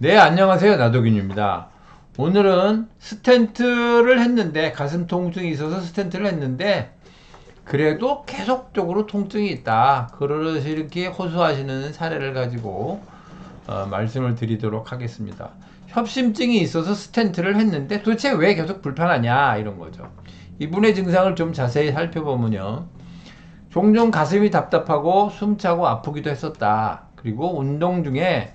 네, 안녕하세요. 나도균입니다. 오늘은 스텐트를 했는데, 가슴 통증이 있어서 스텐트를 했는데, 그래도 계속적으로 통증이 있다. 그러시 이렇게 호소하시는 사례를 가지고 말씀을 드리도록 하겠습니다. 협심증이 있어서 스텐트를 했는데 도대체 왜 계속 불편하냐 이런 거죠. 이분의 증상을 좀 자세히 살펴보면요. 종종 가슴이 답답하고 숨차고 아프기도 했었다. 그리고 운동 중에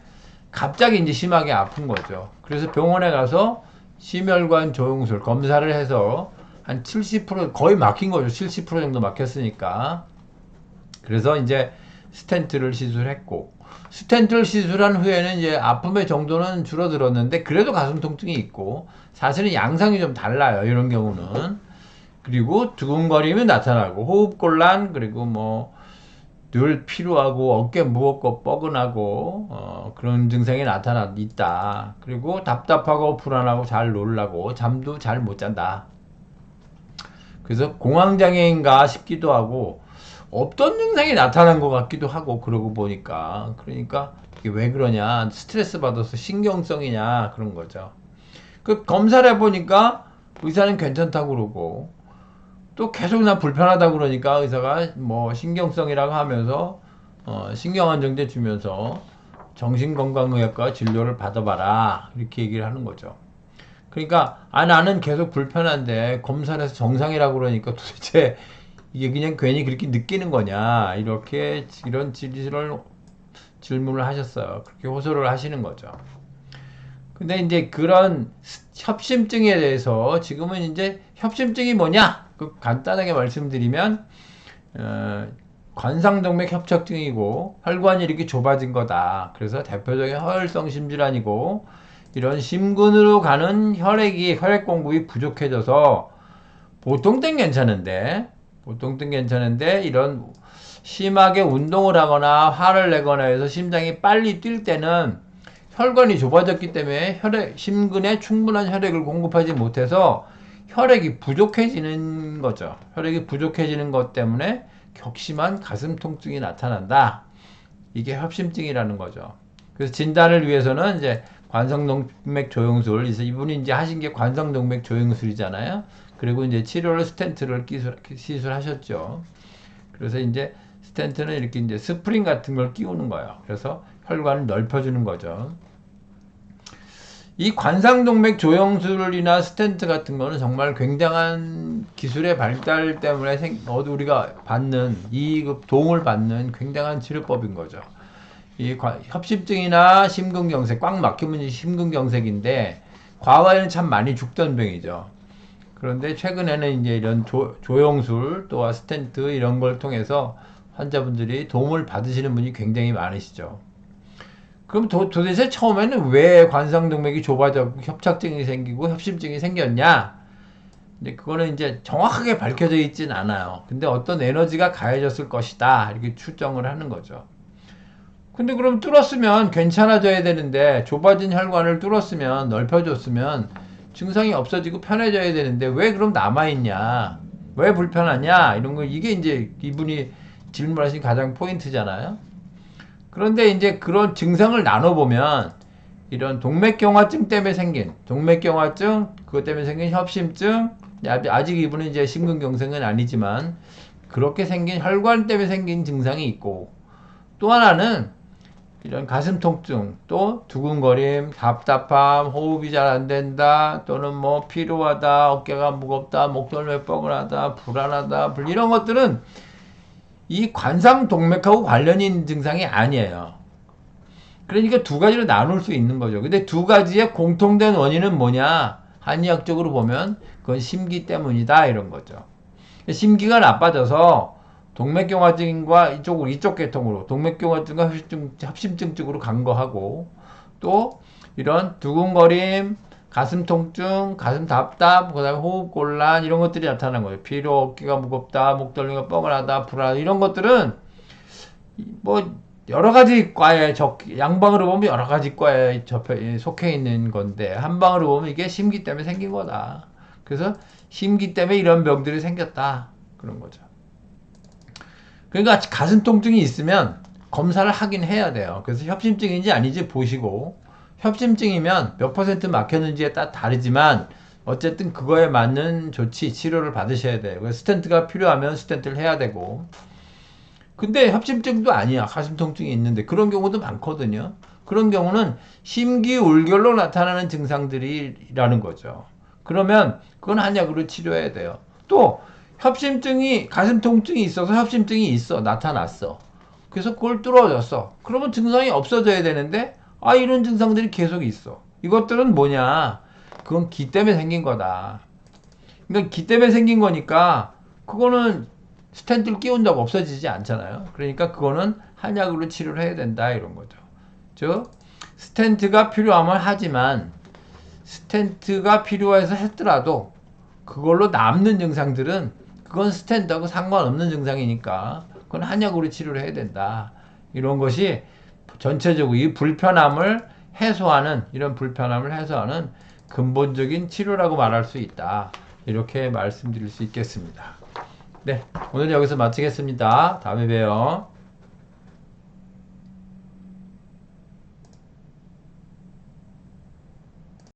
갑자기 이제 심하게 아픈 거죠. 그래서 병원에 가서 심혈관 조영술 검사를 해서 한 70% 거의 막힌 거죠. 70% 정도 막혔으니까. 그래서 이제 스텐트를 시술했고, 스텐트를 시술한 후에는 이제 아픔의 정도는 줄어들었는데 그래도 가슴 통증이 있고, 사실은 양상이 좀 달라요. 이런 경우는. 그리고 두근거림이 나타나고 호흡곤란, 그리고 뭐 늘 피로하고 어깨 무겁고 뻐근하고 그런 증상이 나타나 있다. 그리고 답답하고 불안하고 잘 놀라고 잠도 잘 못 잔다. 그래서 공황장애인가 싶기도 하고 없던 증상이 나타난 것 같기도 하고 그러고 보니까 그러니까 이게 왜 그러냐, 스트레스 받아서 신경성이냐 그런 거죠. 그 검사를 해보니까 의사는 괜찮다고 그러고 또 계속 나 불편하다고 그러니까 의사가 뭐 신경성이라고 하면서 신경안정제 주면서 정신건강의학과 진료를 받아봐라 이렇게 얘기를 하는 거죠. 그러니까 나는 계속 불편한데 검사를 해서 정상이라고 그러니까 도대체 이게 그냥 괜히 그렇게 느끼는 거냐 이렇게 이런 질문을 하셨어요. 그렇게 호소를 하시는 거죠. 근데 이제 그런 협심증에 대해서 지금은 이제 협심증이 뭐냐? 그 간단하게 말씀드리면 관상동맥 협착증이고 혈관이 이렇게 좁아진 거다. 그래서 대표적인 허혈성 심질환이고 이런 심근으로 가는 혈액 공급이 부족해져서 보통 땐 괜찮은데 이런 심하게 운동을 하거나 화를 내거나 해서 심장이 빨리 뛸 때는 혈관이 좁아졌기 때문에 심근에 충분한 혈액을 공급하지 못해서 혈액이 부족해지는 거죠. 혈액이 부족해지는 것 때문에 격심한 가슴 통증이 나타난다. 이게 협심증이라는 거죠. 그래서 진단을 위해서는 이제 관성동맥 조영술, 그래서 이분이 이제 하신 게 관성동맥 조영술이잖아요. 그리고 이제 치료를 스텐트를 시술하셨죠. 그래서 이제 스텐트는 이렇게 이제 스프링 같은 걸 끼우는 거예요. 그래서 혈관을 넓혀주는 거죠. 이 관상동맥 조영술이나 스텐트 같은 거는 정말 굉장한 기술의 발달 때문에 우리가 받는 이 도움을 받는 굉장한 치료법인 거죠. 이 협심증이나 심근경색, 꽉 막히면 심근경색인데 과거에는 참 많이 죽던 병이죠. 그런데 최근에는 이제 이런 조영술 또한 스텐트 이런 걸 통해서 환자분들이 도움을 받으시는 분이 굉장히 많으시죠. 그럼 도대체 처음에는 왜 관상동맥이 좁아져 협착증이 생기고 협심증이 생겼냐? 근데 그거는 이제 정확하게 밝혀져 있진 않아요. 근데 어떤 에너지가 가해졌을 것이다. 이렇게 추정을 하는 거죠. 근데 그럼 뚫었으면 괜찮아져야 되는데 좁아진 혈관을 뚫었으면 넓혀줬으면 증상이 없어지고 편해져야 되는데 왜 그럼 남아있냐? 왜 불편하냐? 이런 거 이게 이제 이분이 질문하신 가장 포인트잖아요. 그런데 이제 그런 증상을 나눠보면 이런 동맥경화증 때문에 생긴 동맥경화증, 그것 때문에 생긴 협심증, 아직 이분은 이제 심근경색은 아니지만 그렇게 생긴 혈관 때문에 생긴 증상이 있고, 또 하나는 이런 가슴 통증, 또 두근거림, 답답함, 호흡이 잘 안 된다, 또는 뭐 피로하다, 어깨가 무겁다, 목덜미 뻐근하다, 불안하다, 이런 것들은 이 관상동맥하고 관련이 있는 증상이 아니에요. 그러니까 두 가지로 나눌 수 있는 거죠. 근데 두 가지의 공통된 원인은 뭐냐? 한의학적으로 보면 그건 심기 때문이다 이런 거죠. 심기가 나빠져서 동맥경화증과 이쪽 계통으로 동맥경화증과 협심증 쪽으로 간 거하고, 또 이런 두근거림, 가슴 통증, 가슴 답답, 그다음에 호흡곤란 이런 것들이 나타나는 거예요. 피로, 어깨가 무겁다, 목덜미가 뻐근하다, 불안 이런 것들은 뭐 여러 가지 과에 양방으로 보면 여러 가지 과에 속해 있는 건데 한방으로 보면 이게 심기 때문에 생긴 거다. 그래서 심기 때문에 이런 병들이 생겼다 그런 거죠. 그러니까 가슴 통증이 있으면 검사를 하긴 해야 돼요. 그래서 협심증인지 아닌지 보시고 협심증이면 몇 퍼센트 막혔는지에 따라 다르지만 어쨌든 그거에 맞는 조치, 치료를 받으셔야 돼요. 그래서 스텐트가 필요하면 스텐트를 해야 되고. 근데 협심증도 아니야. 가슴 통증이 있는데 그런 경우도 많거든요. 그런 경우는 심기울결로 나타나는 증상들이라는 거죠. 그러면 그건 한약으로 치료해야 돼요. 또 협심증이 가슴 통증이 있어서 협심증이 있어 나타났어. 그래서 그걸 뚫어졌어. 그러면 증상이 없어져야 되는데 이런 증상들이 계속 있어. 이것들은 뭐냐? 그건 기 때문에 생긴 거다. 그러니까 기 때문에 생긴 거니까 그거는 스텐트를 끼운다고 없어지지 않잖아요. 그러니까 그거는 한약으로 치료를 해야 된다 이런 거죠. 즉 스텐트가 필요하면 하지만 스텐트가 필요해서 했더라도 그걸로 남는 증상들은 그건 스텐트하고 상관없는 증상이니까 그건 한약으로 치료를 해야 된다. 이런 것이 전체적으로 이 불편함을 해소하는 이런 불편함을 해소하는 근본적인 치료라고 말할 수 있다. 이렇게 말씀드릴 수 있겠습니다. 네, 오늘 여기서 마치겠습니다. 다음에 봬요.